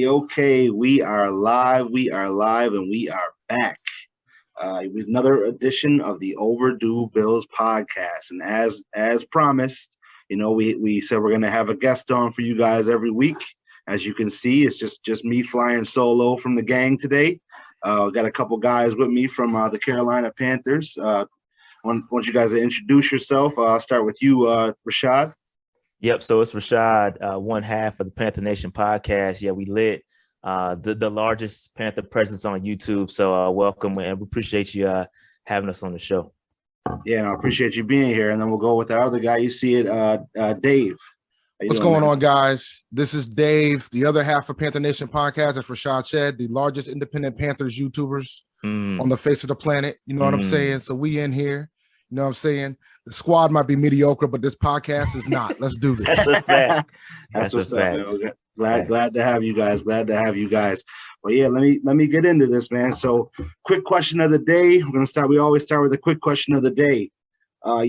Okay, we are live, and we are back with another edition of the Overdue Bills Podcast. And as promised, we said we're going to have a guest on for you guys every week. As you can see, it's just me flying solo from the gang today. Got a couple guys with me from the Carolina Panthers. Want you guys to introduce yourself. I'll start with you, Rashad. Yep. So it's Rashad, one half of the Panther Nation podcast. Yeah, we lit the largest Panther presence on YouTube. So welcome, and we appreciate you having us on the show. Yeah, and I appreciate you being here. And then we'll go with our other guy. You see it, Dave. What's going on, guys? This is Dave, the other half of Panther Nation podcast. As Rashad said, the largest independent Panthers YouTubers on the face of the planet. You know what I'm saying? So we in here. You know what I'm saying? The squad might be mediocre, but this podcast is not. Let's do this. That's a fact. That's a fact. Glad to have you guys. Well, yeah, let me get into this, man. So, quick question of the day. We're gonna start. We always start with a quick question of the day. I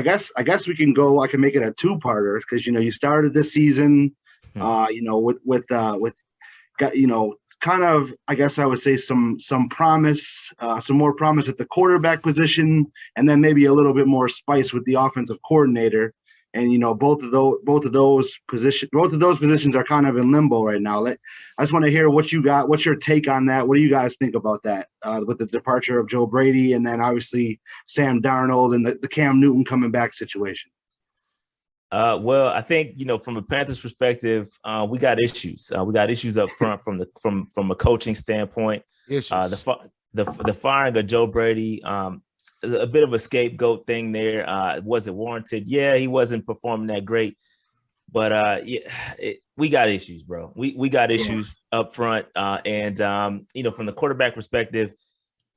guess we can go. I can make it a two-parter because you started this season, kind of, I guess I would say some promise, some more promise at the quarterback position, and then maybe a little bit more spice with the offensive coordinator. And both of those positions are kind of in limbo right now. I just want to hear what you got. What's your take on that? What do you guys think about that with the departure of Joe Brady and then obviously Sam Darnold and the Cam Newton coming back situation? Well, I think from a Panthers perspective, we got issues. We got issues up front from a coaching standpoint. The firing of Joe Brady, a bit of a scapegoat thing there. Was it warranted? Yeah, he wasn't performing that great, but we got issues, bro. We got issues up front, and from the quarterback perspective,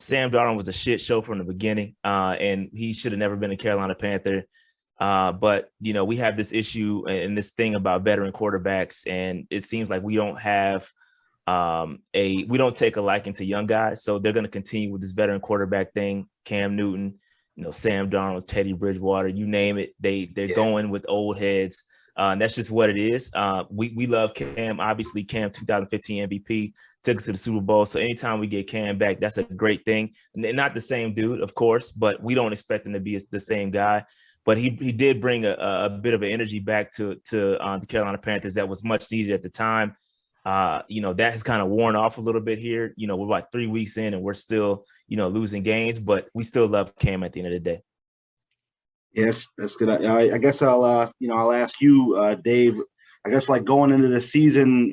Sam Darnold was a shit show from the beginning, and he should have never been a Carolina Panther. But we have this issue and this thing about veteran quarterbacks, and it seems like we don't have we don't take a liking to young guys, so they're going to continue with this veteran quarterback thing. Cam Newton, Sam Darnold, Teddy Bridgewater, you name it, they're going with old heads. And that's just what it is. We love Cam. Obviously, Cam 2015 MVP took us to the Super Bowl. So anytime we get Cam back, that's a great thing. Not the same dude, of course, but we don't expect him to be the same guy. But he did bring a bit of an energy back to the Carolina Panthers that was much needed at the time. That has kind of worn off a little bit here. We're like 3 weeks in and we're still, losing games, but we still love Cam at the end of the day. Yes, that's good. I guess I'll ask you, Dave. I guess like going into the season,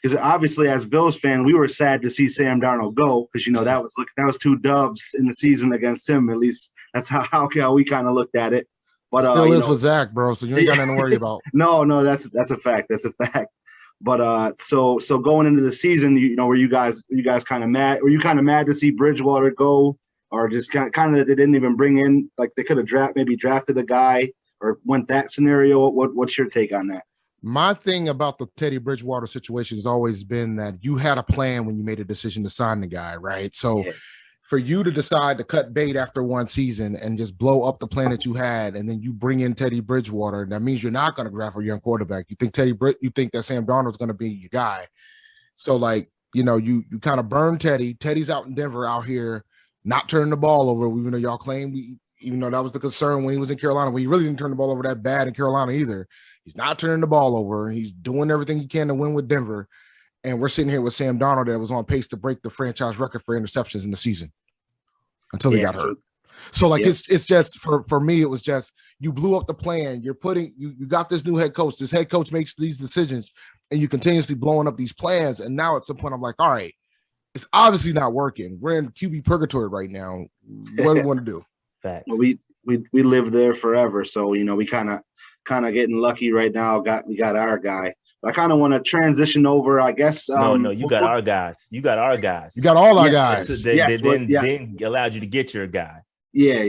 because obviously as Bills fan, we were sad to see Sam Darnold go because that was 2 dubs in the season against him. At least that's how we kind of looked at it. But still is with Zach, bro. So you ain't got nothing to worry about. No, that's a fact. That's a fact. But so going into the season, were you guys kind of mad? Were you kind of mad to see Bridgewater go, or just kind of they didn't even bring in, like they could have drafted a guy or went that scenario? What's your take on that? My thing about the Teddy Bridgewater situation has always been that you had a plan when you made a decision to sign the guy, right? So for you to decide to cut bait after one season and just blow up the plan that you had, and then you bring in Teddy Bridgewater, that means you're not going to draft a young quarterback. You think you think that Sam Darnold is going to be your guy. So you kind of burn Teddy. Teddy's out in Denver out here, not turning the ball over, even though y'all claim even though that was the concern when he was in Carolina, when he really didn't turn the ball over that bad in Carolina either. He's not turning the ball over. He's doing everything he can to win with Denver. And we're sitting here with Sam Darnold that was on pace to break the franchise record for interceptions in the season until he got hurt. So it's just for me, it was just you blew up the plan. You got this new head coach. This head coach makes these decisions and you continuously blowing up these plans. And now at some point I'm like, all right, it's obviously not working. We're in QB purgatory right now. What do we want to do? Fact. Well, we live there forever. So, we kind of kind of getting lucky right now. We got our guy. But I kind of want to transition over, I guess. No, you got our guys. You got our guys. You got all our guys. Then allowed you to get your guy. Yeah,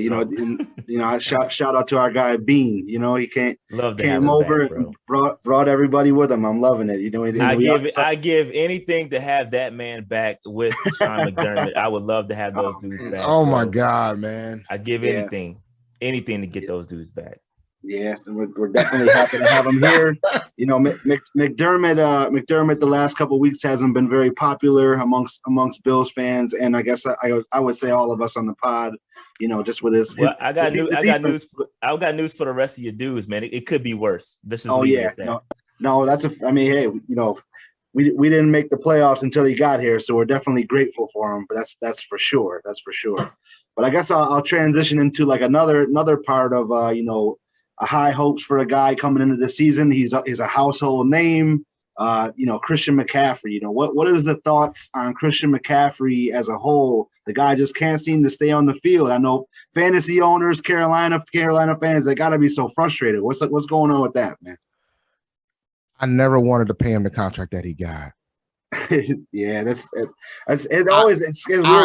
I shout out to our guy Bean. He came over back, and brought everybody with him. I'm loving it. I give anything to have that man back with Sean McDermott. I would love to have those dudes back. Oh my God, man! I give anything to get those dudes back. Yeah, we're definitely happy to have him here. McDermott the last couple of weeks hasn't been very popular amongst Bills fans, and I guess I would say all of us on the pod. Just with his. Well, I got news for the rest of your dudes, man. It could be worse. This is. Oh yeah, no, that's hey, we didn't make the playoffs until he got here, so we're definitely grateful for him. But that's for sure. That's for sure. But I guess I'll transition into like another part of a high hopes for a guy coming into the season. He's a household name. Christian McCaffrey. What is the thoughts on Christian McCaffrey as a whole? The guy just can't seem to stay on the field. I know fantasy owners, Carolina fans, they got to be so frustrated. What's going on with that, man? I never wanted to pay him the contract that he got. Yeah, it's weird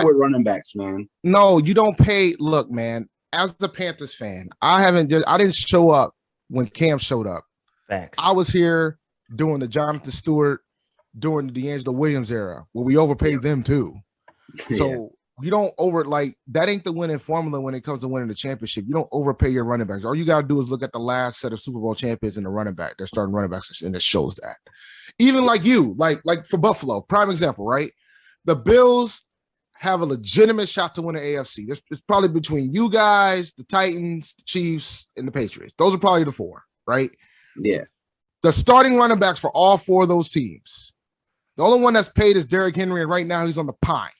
with running backs, man. No, you don't pay. Look, man, as the Panthers fan, I didn't show up when Cam showed up. Facts. I was here during the Jonathan Stewart, during the D'Angelo Williams era, where we overpaid them too. So you don't that ain't the winning formula when it comes to winning the championship. You don't overpay your running backs. All you got to do is look at the last set of Super Bowl champions and the running back. They're starting running backs, and it shows that. Even like you, like for Buffalo, prime example, right? The Bills have a legitimate shot to win the AFC. It's probably between you guys, the Titans, the Chiefs, and the Patriots. Those are probably the four, right? Yeah. The starting running backs for all four of those teams. The only one that's paid is Derrick Henry, and right now he's on the pine.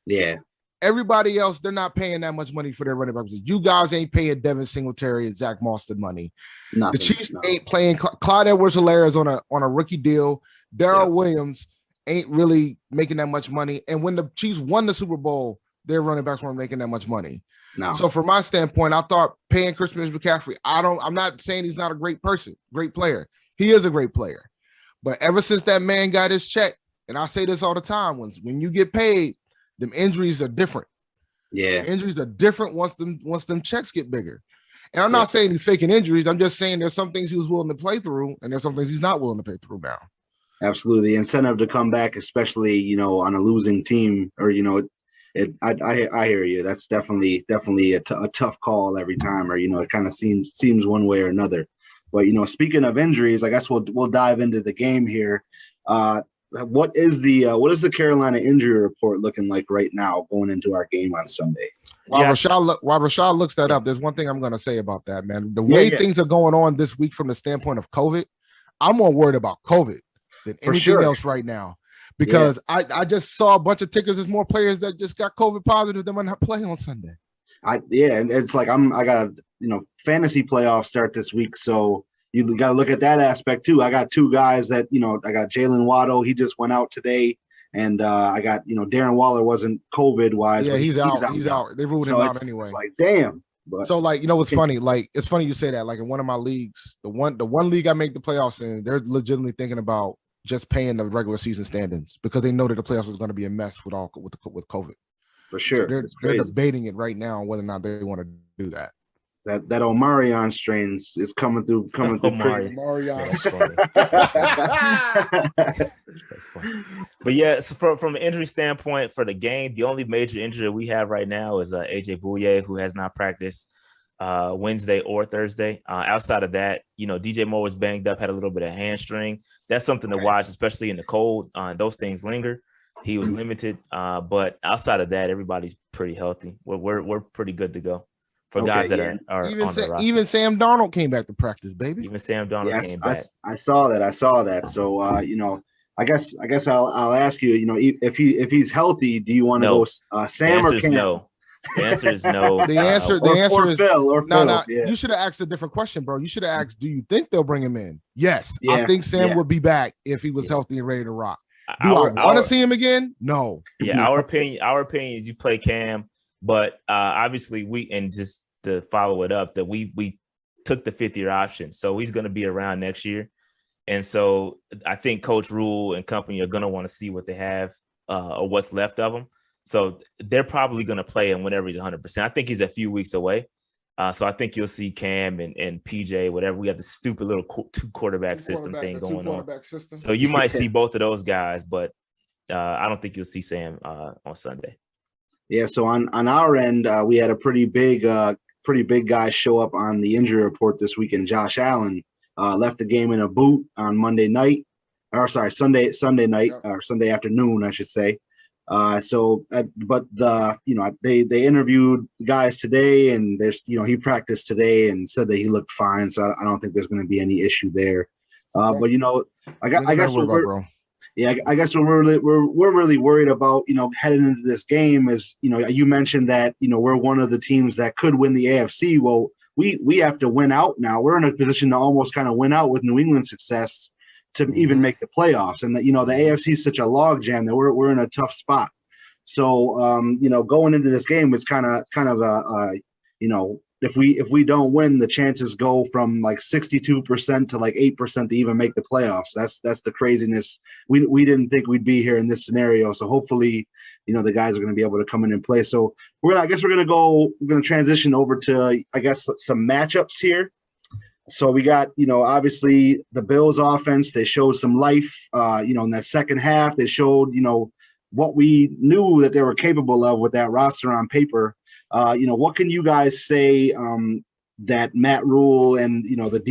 Yeah. Everybody else, they're not paying that much money for their running backs. You guys ain't paying Devin Singletary and Zach Mostert money. The Chiefs ain't playing. Clyde Edwards-Helaire is on a rookie deal. Darrell Williams ain't really making that much money. And when the Chiefs won the Super Bowl, their running backs weren't making that much money. No. So from my standpoint, I thought paying Christian McCaffrey, I'm not saying he's not a great player. He is a great player. But ever since that man got his check, and I say this all the time, when you get paid, them injuries are different. Yeah. The injuries are different once them checks get bigger. And I'm not saying he's faking injuries. I'm just saying there's some things he was willing to play through, and there's some things he's not willing to play through now. Absolutely. The incentive to come back, especially, on a losing team, or, I hear you. That's definitely a tough call every time, or, it kind of seems one way or another. But, speaking of injuries, I guess we'll dive into the game here. What is the Carolina injury report looking like right now going into our game on Sunday? While Rashad looks that up, there's one thing I'm going to say about that, man. The way things are going on this week from the standpoint of COVID, I'm more worried about COVID than anything else right now, because I just saw a bunch of tickers. There's more players that just got COVID positive that might not play on Sunday. And it's like I got fantasy playoffs start this week, so you got to look at that aspect too. I got two guys that I got Jalen Waddle. He just went out today, and I got Darren Waller wasn't COVID wise. Yeah, he's out. He's out. They ruled him out anyway. It's like damn. But, so what's funny? It's funny you say that. Like in one of my leagues, the one league I make the playoffs in, they're legitimately thinking about just paying the regular season standings because they know that the playoffs was going to be a mess with COVID. For sure, so they're debating it right now whether or not they want to do that. That Omarion strain is coming through Omarion. That's funny. But yeah, so from an injury standpoint for the game, the only major injury we have right now is AJ Bouye, who has not practiced Wednesday or Thursday. Outside of that, DJ Moore was banged up, had a little bit of hamstring. That's something to watch, especially in the cold. Those things linger. He was limited, but outside of that, everybody's pretty healthy. We're pretty good to go. For guys that are even on the roster. Even Sam Darnold came back to practice, baby. Even Sam Darnold came back. I saw that. So I guess I'll ask you. If he's healthy, do you want to go Sam or Cam? No. The answer is no. The answer is Phil. No. Yeah. You should have asked a different question, bro. You should have asked, do you think they'll bring him in? Yes. Yeah. I think Sam would be back if he was healthy and ready to rock. Do I want to see him again? No. Yeah, our opinion is you play Cam, but obviously just to follow it up, that we took the 5th-year option. So he's going to be around next year. And so I think Coach Rule and company are going to want to see what they have or what's left of him. So they're probably going to play him whenever he's 100%. I think he's a few weeks away. So I think you'll see Cam and PJ, whatever. We have the stupid little two quarterback system thing going on. So you might see both of those guys, but I don't think you'll see Sam on Sunday. Yeah. So on our end, we had a pretty big guy show up on the injury report this weekend. Josh Allen left the game in a boot on Sunday night, or Sunday afternoon, I should say. But they interviewed guys today, and he practiced today and said that he looked fine. So I don't think there's going to be any issue there. But I guess what we're really worried about, heading into this game is, you mentioned that, we're one of the teams that could win the AFC. Well, we have to win out now. We're in a position to almost kind of win out with New England's success to even make the playoffs. And that, the AFC is such a logjam that we're in a tough spot. So, going into this game, it's kind of if we don't win, the chances go from like 62% to like 8% to even make the playoffs. That's the craziness. We didn't think we'd be here in this scenario. So hopefully, the guys are going to be able to come in and play. So we're going to transition over to, some matchups here. So we got, obviously the Bills offense, they showed some life, in that second half. They showed, what we knew that they were capable of with that roster on paper. What can you guys say that Matt Rule and, the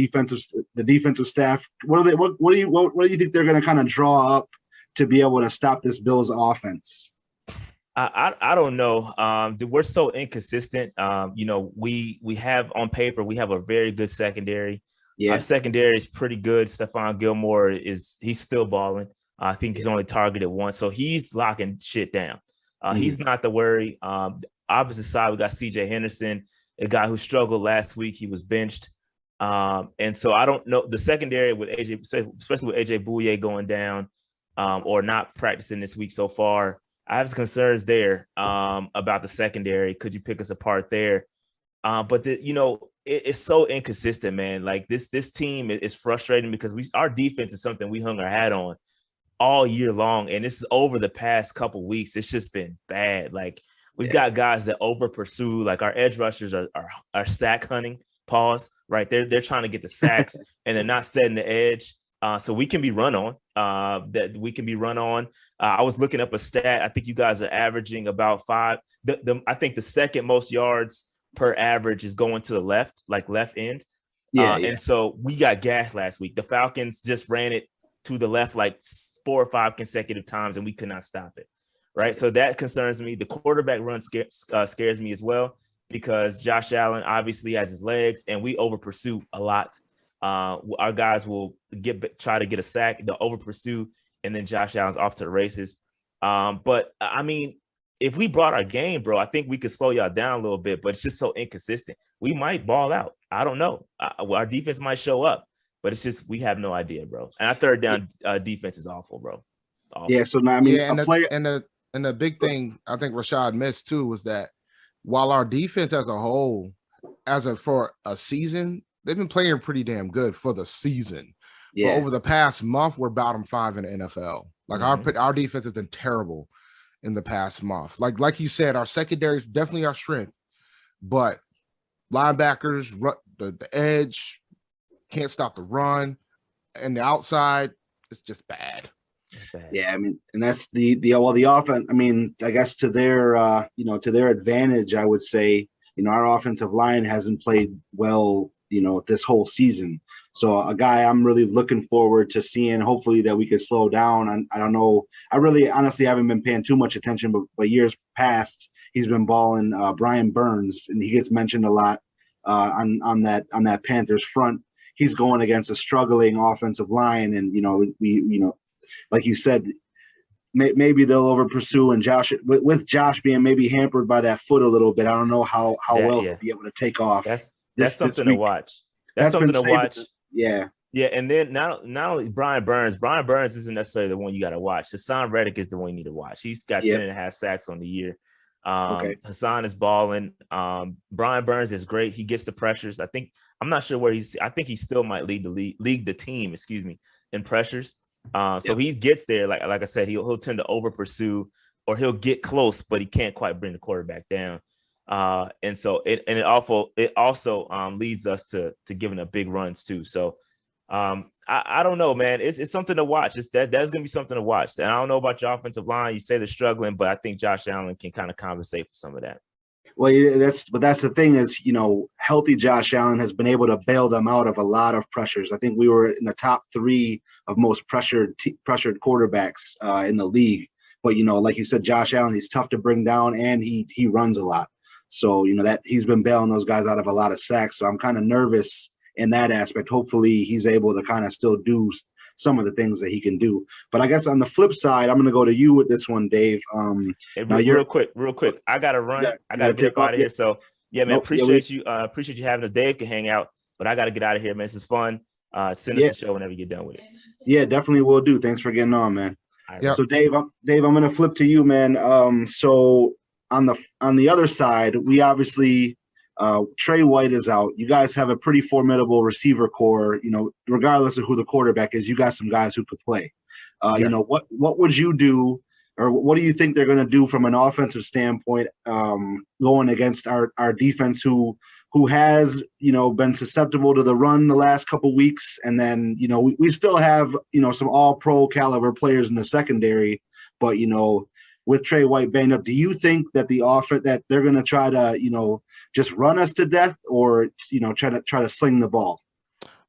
defensive staff, what do you think they're going to kind of draw up to be able to stop this Bills offense? I don't know. We're so inconsistent. We have on paper, we have a very good secondary. Yeah. Our secondary is pretty good. Stephon Gilmore he's still balling. I think he's only targeted once. So he's locking shit down. He's not the worry. Opposite side, we got CJ Henderson, a guy who struggled last week. He was benched. And so I don't know the secondary with AJ, especially with AJ Bouye going down or not practicing this week so far. I have some concerns there about the secondary. Could you pick us apart there? But it's so inconsistent, man. Like this team is frustrating because our defense is something we hung our hat on all year long, and this is over the past couple weeks. It's just been bad. Like we've got guys that over pursue. Like our edge rushers are sack hunting. Pause. Right, they're trying to get the sacks and they're not setting the edge. So we can be run on. I was looking up a stat. I think you guys are averaging about 5. I think the second most yards per average is going to the left, like left end. And so we got gashed last week. The Falcons just ran it to the left like 4 or 5 consecutive times, and we could not stop it. Right. So that concerns me. The quarterback run scares me as well because Josh Allen obviously has his legs, and we over pursue a lot. Our guys will try to get a sack, they'll over pursue, and then Josh Allen's off to the races. But I mean, if we brought our game, bro, I think we could slow y'all down a little bit, but it's just so inconsistent. We might ball out. I don't know. Our defense might show up, but it's just we have no idea, bro. And our third down defense is awful, bro. Awful. Yeah. So now, I mean, and the big thing I think Rashad missed too was that while our defense as a whole, for a season, they've been playing pretty damn good for the season. Yeah. But over the past month, we're bottom 5 in the NFL. Like our defense has been terrible in the past month. Like you said, our secondary is definitely our strength, but linebackers, the edge, can't stop the run, and the outside, it's just bad. Yeah, I mean, and that's the offense. I mean, I guess to their advantage, I would say, our offensive line hasn't played well, this whole season. So a guy I'm really looking forward to seeing, hopefully that we could slow down. I don't know. I really honestly haven't been paying too much attention, but years past he's been balling. Brian Burns, and he gets mentioned a lot on that Panthers front. He's going against a struggling offensive line, and we like you said, maybe they'll over pursue, and Josh with Josh being maybe hampered by that foot a little bit. I don't know how well he'll be able to take off. That's something to watch. That's something to watch. Yeah. Yeah, and then not only Brian Burns isn't necessarily the one you got to watch. Hassan Reddick is the one you need to watch. He's got 10.5 sacks on the year. Hassan is balling. Brian Burns is great. He gets the pressures. I'm I'm not sure where I think he still might lead the team, in pressures. So he gets there. Like I said, he'll tend to over pursue, or he'll get close, but he can't quite bring the quarterback down. And so it also leads us to giving up big runs too. So I don't know, man. It's something to watch. That's going to be something to watch. And I don't know about your offensive line. You say they're struggling, but I think Josh Allen can kind of compensate for some of that. Well, that's the thing is, healthy Josh Allen has been able to bail them out of a lot of pressures. I think we were in the top 3 of most pressured quarterbacks in the league. But, like you said, Josh Allen, he's tough to bring down, and he runs a lot. So, that he's been bailing those guys out of a lot of sacks. So I'm kind of nervous in that aspect. Hopefully he's able to kind of still do some of the things that he can do. But I guess on the flip side, I'm going to go to you with this one, Dave. Hey, real quick. I got to run. I got to get out of here. So, yeah, man, appreciate you having us. Dave can hang out, but I got to get out of here, man. This is fun. Send us a show whenever you get done with it. Yeah, definitely will do. Thanks for getting on, man. Right, so, Dave, I'm going to flip to you, man. So on the other side, we obviously Trey White is out. You guys have a pretty formidable receiver core. Regardless of who the quarterback is, you got some guys who could play. What would you do, or what do you think they're going to do from an offensive standpoint, going against our defense, who has been susceptible to the run the last couple weeks, and then we still have some all-pro caliber players in the secondary, but with Trey White banged up, do you think that the offense that they're going to try to just run us to death, or try to sling the ball?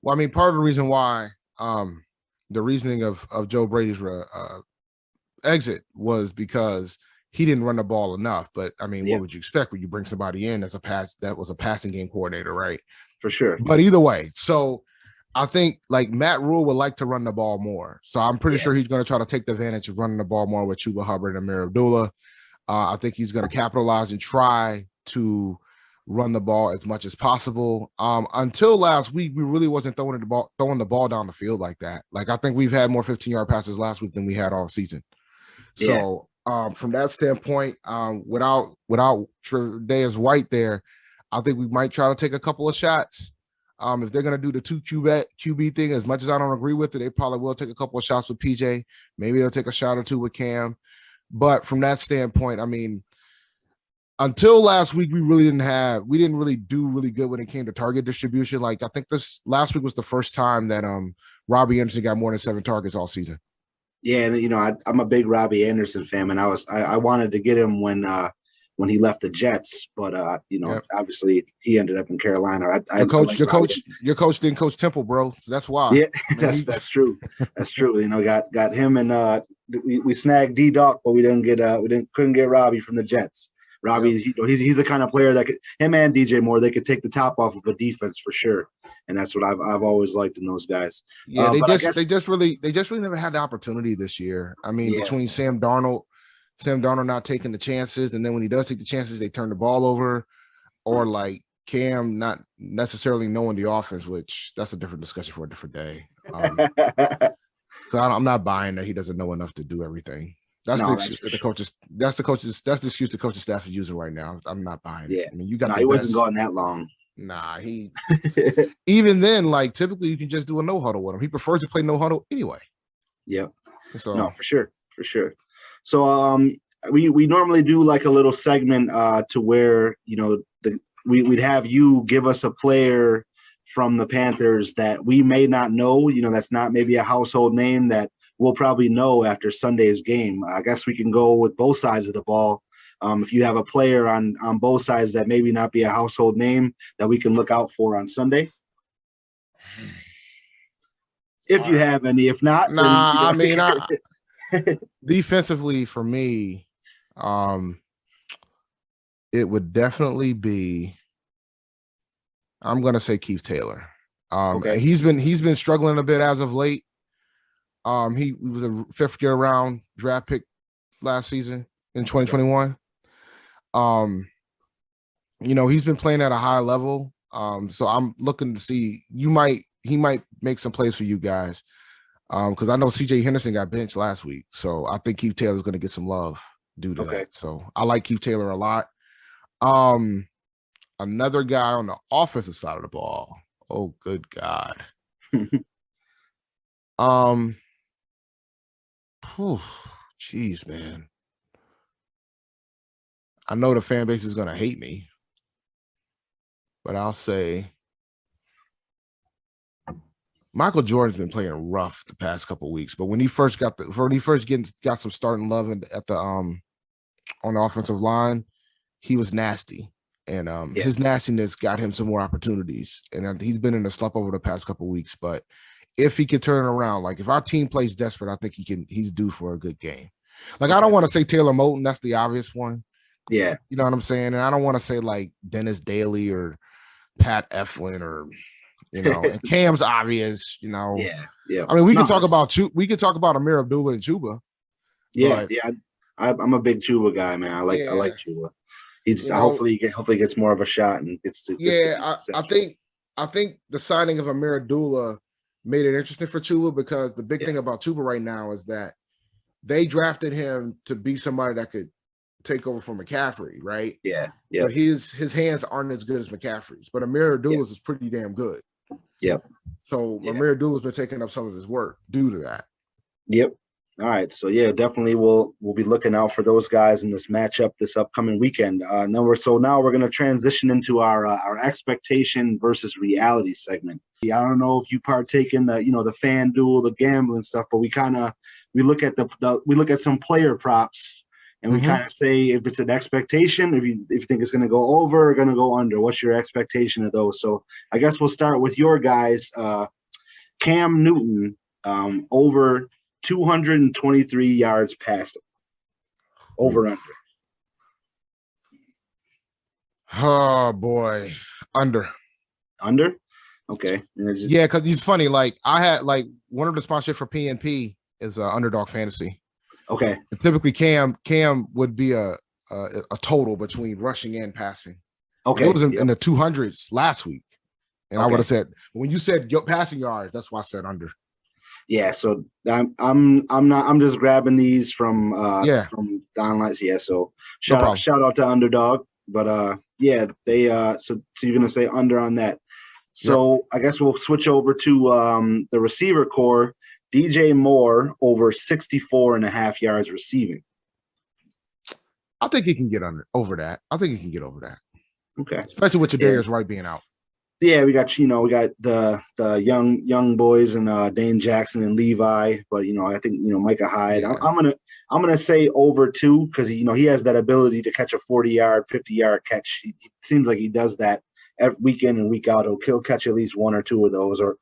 Well, I mean, part of the reason why the reasoning of Joe Brady's exit was because he didn't run the ball enough. But I mean, what would you expect when you bring somebody in that was a passing game coordinator, right? For sure. But either way, so I think like Matt Rule would like to run the ball more. So I'm pretty sure he's going to try to take the advantage of running the ball more with Chuba Hubbard and Amir Abdullah. I think he's going to capitalize and try to run the ball as much as possible. Until last week, we really wasn't throwing the ball down the field like that. Like, I think we've had more 15-yard passes last week than we had all season. So from that standpoint, without Tre'Davious White there, I think we might try to take a couple of shots. If they're going to do the 2 QB thing, as much as I don't agree with it, they probably will take a couple of shots with PJ. Maybe they'll take a shot or 2 with Cam. But from that standpoint, I mean, until last week, we didn't really do really good when it came to target distribution. Like, I think this last week was the first time that Robbie Anderson got more than 7 targets all season. Yeah, and I'm a big Robbie Anderson fan, and I wanted to get him when he left the Jets, but obviously he ended up in Carolina. Your coach didn't coach Temple, bro. So that's why. Yeah, that's true. That's true. Got him, and we snagged D-Doc, but we couldn't get Robbie from the Jets. Robbie, he's the kind of player that him and DJ Moore, they could take the top off of a defense for sure, and that's what I've always liked in those guys. Yeah, they just really never had the opportunity this year. I mean, between Sam Darnold not taking the chances, and then when he does take the chances, they turn the ball over, or like Cam not necessarily knowing the offense, which that's a different discussion for a different day. So I'm not buying that he doesn't know enough to do everything. That's the excuse the coaches. That's the excuse the coaching staff is using right now. I'm not buying it. I mean, you got. He wasn't going that long. Nah, he. Even then, typically you can just do a no huddle with him. He prefers to play no huddle anyway. Yep. So no, for sure. So we normally do like a little segment to where we'd have you give us a player from the Panthers that we may not know. That's not maybe a household name that we'll probably know after Sunday's game. I guess we can go with both sides of the ball. If you have a player on both sides that maybe not be a household name that we can look out for on Sunday. If you have any, if not, defensively for me, it would definitely be. I'm going to say Keith Taylor. Okay. He's been struggling a bit as of late. He was a 5th-year round draft pick last season in 2021. He's been playing at a high level. So I'm looking to see he might make some plays for you guys. Because I know CJ Henderson got benched last week. So I think Keith Taylor's going to get some love due to that. So I like Keith Taylor a lot. Another guy on the offensive side of the ball. Oh, good God. Jeez, man. I know the fan base is gonna hate me, but I'll say Michael Jordan's been playing rough the past couple of weeks. But when he first got some starting love at the on the offensive line, he was nasty. And his nastiness got him some more opportunities. And he's been in a slump over the past couple of weeks. But if he can turn it around, like if our team plays desperate, I think he's due for a good game. Like, I don't want to say Taylor Moton, that's the obvious one. Yeah. You know what I'm saying? And I don't want to say like Dennis Daly or Pat Eflin or, and Cam's obvious, Yeah. Yeah. I mean, we could talk about Amir Abdullah and Chuba. Yeah. Yeah. I'm a big Chuba guy, man. I like Chuba. He's hopefully gets more of a shot and gets to. I think the signing of Amir Abdullah made it interesting for Chuba, because the big thing about Chuba right now is that they drafted him to be somebody that could take over for McCaffrey, right? Yeah. Yeah. But his hands aren't as good as McCaffrey's, but Amir Abdullah's is pretty damn good. Yep. So Amir Abdullah's been taking up some of his work due to that. Yep. All right. So definitely we'll be looking out for those guys in this matchup this upcoming weekend. Now we're going to transition into our expectation versus reality segment. I don't know if you partake in the fan duel, the gambling stuff, but we look at some player props and we kind of say if it's an expectation, if you think it's going to go over or going to go under. What's your expectation of those? So I guess we'll start with your guys. Cam Newton over 223 yards passing. Over under. Oh boy. Under. Under? Okay. Yeah, because it's funny. Like, I had one of the sponsorship for PNP is Underdog Fantasy. Okay. And typically Cam would be a total between rushing and passing. Okay. It was in the 200s last week. And I would have said, when you said passing yards, that's why I said under. Yeah, so I'm just grabbing these from online. Yeah, so shout out to Underdog. But they so you're gonna say under on that. So I guess we'll switch over to the receiver core. DJ Moore over 64.5 yards receiving. I think he can get over that. I think he can get over that. Okay. Especially with Jadarius Wright being out. Yeah, we got the young boys and Dane Jackson and Levi, but I think Micah Hyde. Yeah. I'm gonna say over 2 because he has that ability to catch a 40-yard, 50-yard catch. He seems like he does that every week in and week out. He'll catch at least 1 or 2 of those, or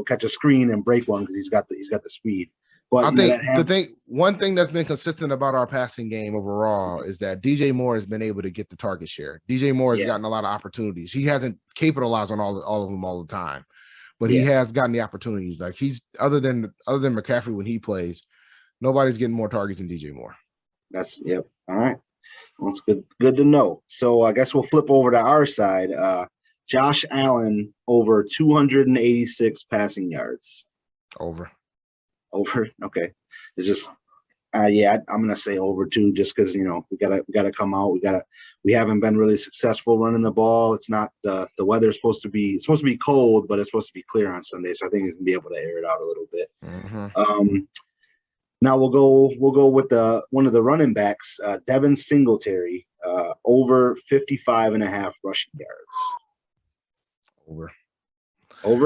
catch a screen and break one because he's got the speed. But I think one thing that's been consistent about our passing game overall is that DJ Moore has been able to get the target share. DJ Moore has gotten a lot of opportunities. He hasn't capitalized on all of them all the time, but he has gotten the opportunities. Like, he's other than McCaffrey when he plays, nobody's getting more targets than DJ Moore. That's All right. Well, that's good to know. So I guess we'll flip over to our side. Josh Allen over 286 passing yards. Over. Okay. It's just I'm gonna say over 2 just because we gotta come out. We haven't been really successful running the ball. It's not the weather's supposed to be cold, but it's supposed to be clear on Sunday, so I think he's gonna be able to air it out a little bit. Mm-hmm. Now we'll go with one of the running backs, Devin Singletary, over 55.5 rushing yards. Over.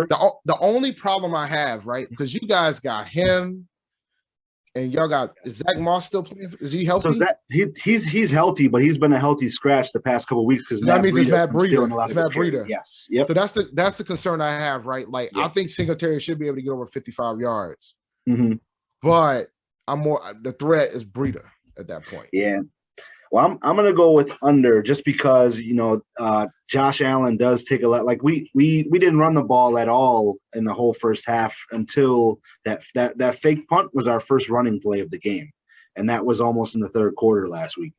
The only problem I have, right, because you guys got him, and y'all got Zach Moss still playing. Is he healthy? So he's healthy, but he's been a healthy scratch the past couple of weeks because that means it's Matt Breida. It's Matt Breida. Yes. Yep. So that's the concern I have, right? Like, I think Singletary should be able to get over 55 yards, but the threat is Breida at that point. Yeah. Well, I'm gonna go with under just because Josh Allen does take a lot. Like we didn't run the ball at all in the whole first half until that fake punt was our first running play of the game, and that was almost in the third quarter last week.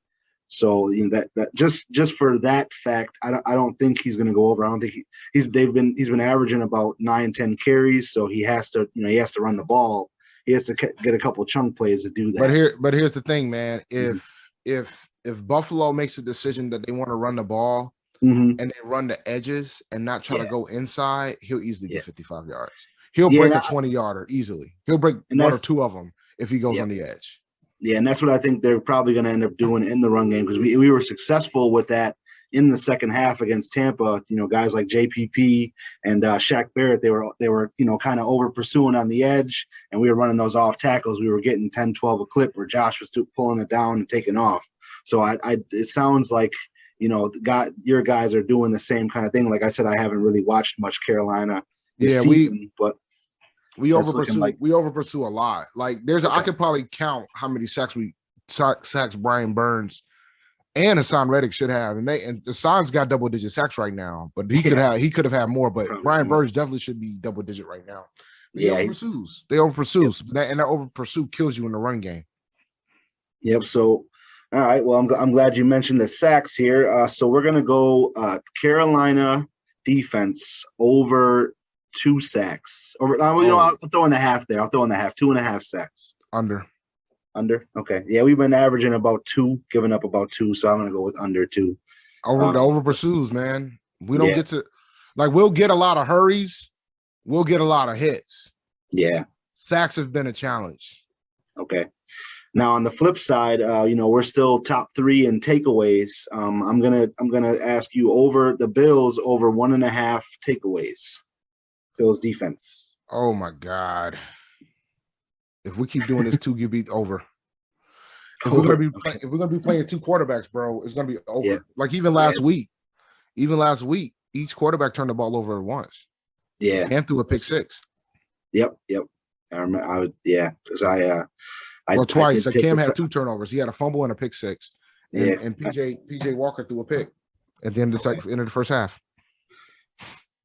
So that just for that fact, I don't think he's gonna go over. I don't think he's been averaging about 9-10 carries, so he has to run the ball. He has to get a couple of chunk plays to do that. But here's the thing, man. If Buffalo makes a decision that they want to run the ball, and they run the edges and not try to go inside, he'll easily get 55 yards. He'll break a 20-yarder easily. He'll break one or two of them if he goes on the edge. Yeah, and that's what I think they're probably going to end up doing in the run game, because we were successful with that in the second half against Tampa. You know, guys like JPP and Shaq Barrett, they were kind of over pursuing on the edge, and we were running those off tackles. We were getting 10, 12 a clip where Josh was pulling it down and taking off. So it sounds like, your guys are doing the same kind of thing. Like I said, I haven't really watched much Carolina this season, but we over pursue a lot. Like I could probably count how many sacks Brian Burns and Hassan Reddick should have, and Hassan's got double-digit sacks right now, but he could have had more. But Brian Burns definitely should be double-digit right now. They over pursue, and that over pursue kills you in the run game. Yep. So, all right. Well, I'm glad you mentioned the sacks here. So we're gonna go Carolina defense over 2 sacks. I'll throw in the half there. I'll throw in the half. 2.5 sacks. Under. Okay. Yeah, we've been averaging about 2, giving up about 2. So I'm gonna go with under 2. Over pursues, man. We don't get to we'll get a lot of hurries. We'll get a lot of hits. Yeah. Sacks have been a challenge. Okay. Now on the flip side, we're still top 3 in takeaways. I'm gonna ask you over the Bills over 1.5 takeaways. Bills defense. Oh my God! If we keep doing this 2 QB over. If we're gonna be playing 2 quarterbacks, bro, it's gonna be over. Yeah. Like even last week, each quarterback turned the ball over at once. Yeah, and threw a pick 6. Yep. I remember. Because twice. Cam had 2 turnovers. He had a fumble and a pick 6. And PJ Walker threw a pick at the end of the first half.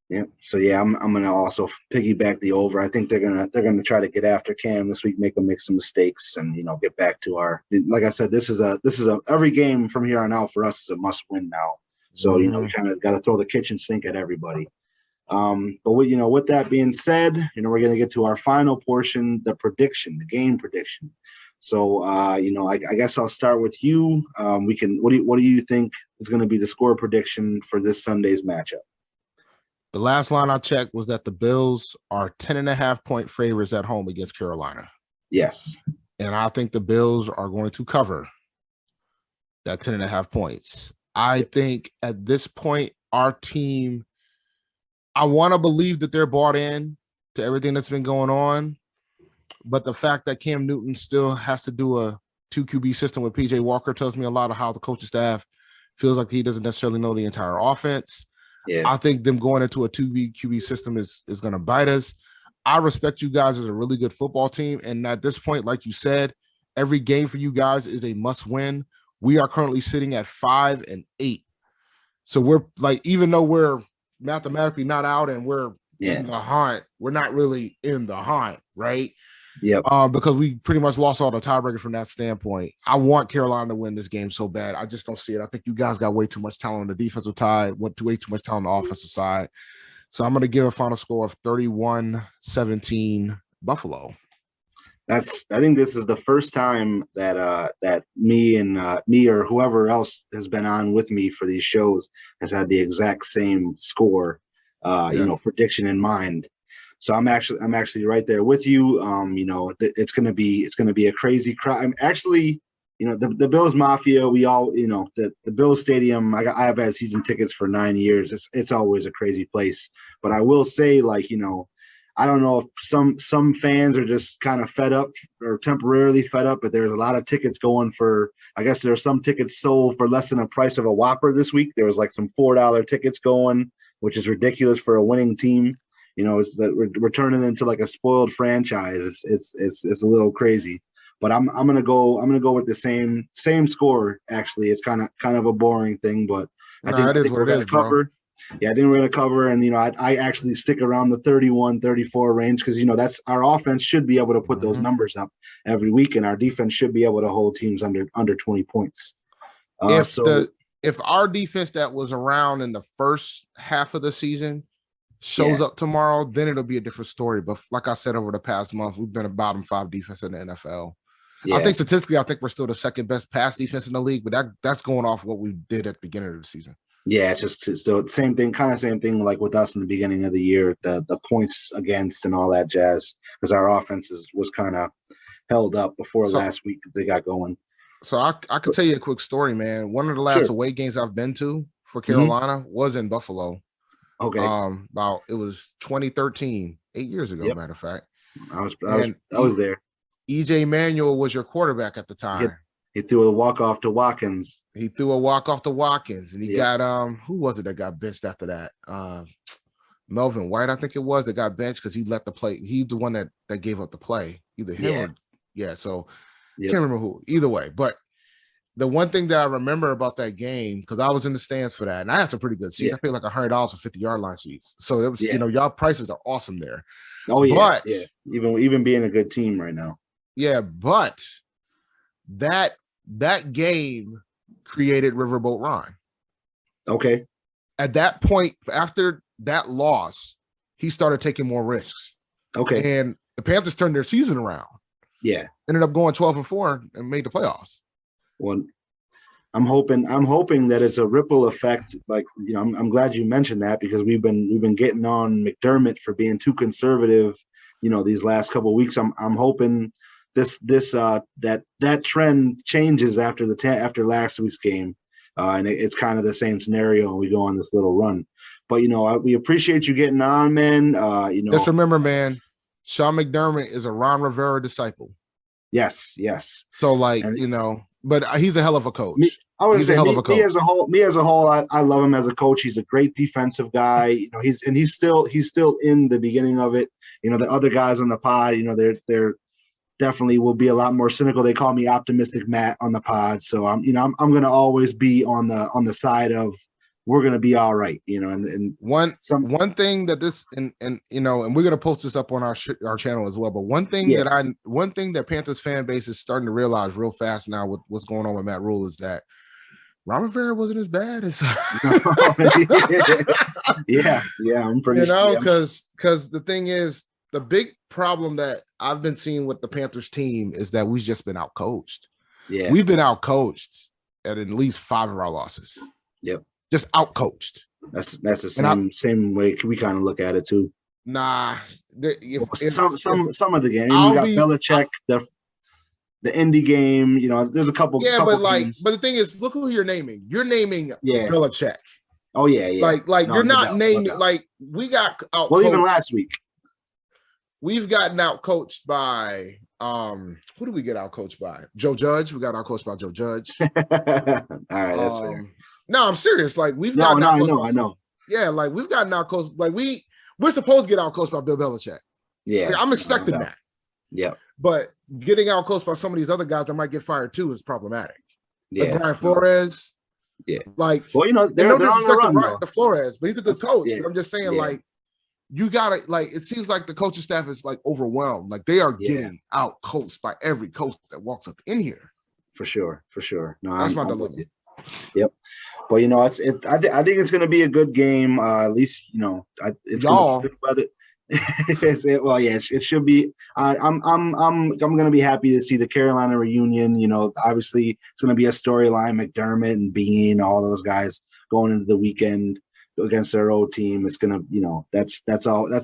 Yeah. So I'm gonna also piggyback the over. I think they're gonna try to get after Cam this week, make him make some mistakes, and get back to our. Like I said, this is a every game from here on out for us is a must win now. So we kind of got to throw the kitchen sink at everybody. But with that being said, we're gonna get to our final portion, the game prediction. So I guess I'll start with you. What do you think is going to be the score prediction for this Sunday's matchup? The last line I checked was that the Bills are 10.5-point favorites at home against Carolina. Yes. And I think the Bills are going to cover that 10.5 points. I think at this point, our team, I want to believe that they're bought in to everything that's been going on. But the fact that Cam Newton still has to do a 2 QB system with PJ Walker tells me a lot of how the coaching staff feels like he doesn't necessarily know the entire offense. Yeah. I think them going into a 2 QB system is going to bite us. I respect you guys as a really good football team. And at this point, like you said, every game for you guys is a must win. We are currently sitting at 5-8. So we're even though we're mathematically not out and we're in the hunt, we're not really in the hunt, right? Yeah. Because we pretty much lost all the tiebreakers from that standpoint. I want Carolina to win this game so bad. I just don't see it. I think you guys got way too much talent on the defensive side, way too much talent on the offensive side. So I'm going to give a final score of 31-17 Buffalo. I think this is the first time that me or whoever else has been on with me for these shows has had the exact same score, prediction in mind. So I'm actually right there with you. It's gonna be a crazy crowd. I'm actually, the Bills Mafia. We all, the Bills Stadium. I have had season tickets for 9 years. It's always a crazy place. But I will say, I don't know if some fans are just kind of fed up or temporarily fed up, but there's a lot of tickets going for. I guess there are some tickets sold for less than the price of a Whopper this week. There was some $4 tickets going, which is ridiculous for a winning team. It's that we're turning into a spoiled franchise. It's a little crazy, but I'm gonna go with the same score. Actually, it's kind of a boring thing, but I think we're gonna cover. Yeah, I think we're gonna cover, and I actually stick around the 31-34 range because that's our offense should be able to put those numbers up every week, and our defense should be able to hold teams under 20 points. If our defense that was around in the first half of the season shows up tomorrow, then it'll be a different story. But like I said, over the past month, we've been a bottom 5 defense in the NFL. Yeah. I think statistically, we're still the second best pass defense in the league, but that's going off what we did at the beginning of the season. Yeah, it's still the same thing like with us in the beginning of the year, the points against and all that jazz, because our offense was kind of held up before last week they got going. So I could tell you a quick story, man. One of the last away games I've been to for Carolina was in Buffalo. Okay. It was 2013, 8 years ago, matter of fact. I was there. EJ Manuel was your quarterback at the time. He threw a walk-off to Watkins. And he got who was it that got benched after that? Melvin White, I think it was, that got benched because he let the play. He's the one that gave up the play. Either him or so can't remember who. Either way, but the one thing that I remember about that game, because I was in the stands for that, and I had some pretty good seats. I paid like $100 for 50-yard line seats. So it was, y'all prices are awesome there. Oh yeah, even being a good team right now. Yeah, but that game created Riverboat Ron. Okay. At that point, after that loss, he started taking more risks. Okay. And the Panthers turned their season around. Yeah. Ended up going 12-4 and made the playoffs. Well, I'm hoping that it's a ripple effect. Like, I'm glad you mentioned that, because we've been getting on McDermott for being too conservative, these last couple of weeks. I'm hoping that trend changes after last week's game, and it's kind of the same scenario, and we go on this little run. But we appreciate you getting on, man. Just remember, man, Sean McDermott is a Ron Rivera disciple. Yes. So but he's a hell of a coach. Me as a whole, I love him as a coach. He's a great defensive guy. He's still in the beginning of it. The other guys on the pod, they're definitely will be a lot more cynical. They call me Optimistic Matt on the pod. So I'm going to always be on the side of we're going to be all right. And one thing that this and we're going to post this up on our channel as well. But one thing that Panthers fan base is starting to realize real fast now with what's going on with Matt Rule is that Ron Rivera wasn't as bad as I'm pretty because the thing is, the big problem that I've been seeing with the Panthers team is that we've just been outcoached. Yeah, we've been outcoached at least 5 of our losses. Yep, just outcoached. That's the same way we kind of look at it too. Nah, some of the game we got Belichick, the indie game. There's a couple. Yeah, but the thing is, look who you're naming. You're naming Belichick. Oh yeah. Like you're not naming like we got outcoached. Well, even last week. We've gotten out coached by who do we get out coached by? Joe Judge. We got out coached by Joe Judge. All right, that's fair. No, I'm serious. Like we've gotten out coached. I know. Yeah, like we've gotten out coached. Like we're supposed to get out coached by Bill Belichick. Yeah, I'm expecting that. Yeah, but getting out coached by some of these other guys that might get fired too is problematic. Yeah, like Brian Flores. Yeah, like they're on the run, to Flores, but he's a good coach. Yeah. But I'm just saying, like. You gotta it seems like the coaching staff is like overwhelmed. Like they are getting out coached by every coach that walks up in here. For sure. No, that's my dilemma. Yep. But I think it's gonna be a good game. At least it's y'all. Good weather. It should be. I'm gonna be happy to see the Carolina reunion. Obviously it's gonna be a storyline. McDermott and Bean, all those guys going into the weekend against their old team. It's gonna, that's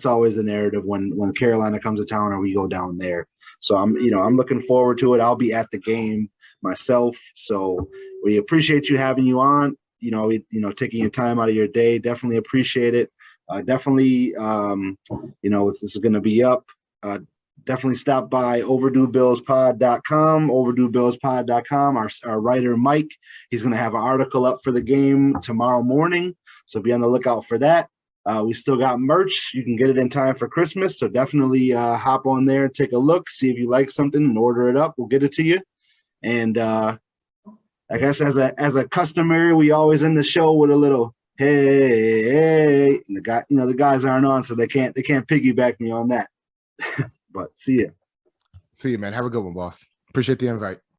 always the narrative when Carolina comes to town or we go down there. So I'm looking forward to it. I'll be at the game myself. So we appreciate having you on. Taking your time out of your day. Definitely appreciate it. Definitely, this is gonna be up. Definitely stop by OverdueBillsPod.com, OverdueBillsPod.com. Our writer Mike, he's gonna have an article up for the game tomorrow morning. So be on the lookout for that. We still got merch. You can get it in time for Christmas. So definitely hop on there and take a look, see if you like something and order it up. We'll get it to you. And I guess as a customer, we always end the show with a little hey. And the guys aren't on, so they can't piggyback me on that. But see you, man. Have a good one, boss. Appreciate the invite.